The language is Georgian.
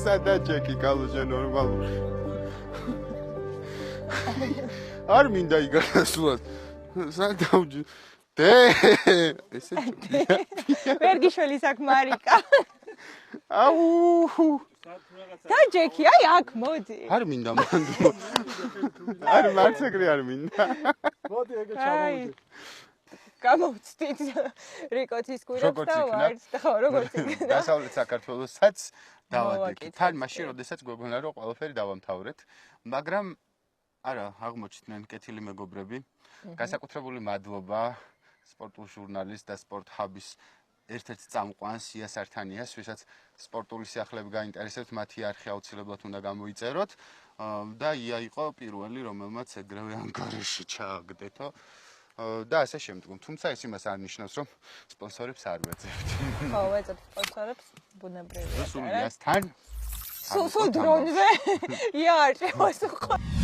სადა ჯეკი კალოჟე ნორმალური. არ მინდა იგასულად. სადავჯი. დე ესე ვერგიშვილის აქ მარიკა. აუ და ჯეკი, აი აქ მოდი. არ მინდა მანდ. არ მარცეგრი არ მინდა. მოდი ეგე ჩამოვიდე. გამოვცდით რიკოთის კვირას და ვარც და ხო როგორც იქნება. დასავლეთ საქართველოსაც დავადექით. თან მაშინ როდესაც გვეგონა რომ ყველაფერი დავამთავრეთ, მაგრამ არა, აღმოჩნდნენ კეთილი მეგობრები. განსაკუთრებული მადლობა სპორტულ ჟურნალისტ და სპორტ ჰაბის ერთ-ერთ წამყვანს იას ართანიას, ვისაც სპორტული სიახლეები გაინტერესებთ, მათი არხი აუცილებლად უნდა გამოიწეროთ და ია იყო პირველი, რომელმაც ეგრევე ანგარიში ჩააგდეთო და ასე შემდგომ. თუმცა ეს იმას არ ნიშნავს, რომ სპონსორებს არ ვეძებთ. ხო, ვეძებთ სპონსორებს, ბუნებრივია. სულ იასთან. სულ დრონზე. ია არ შევა.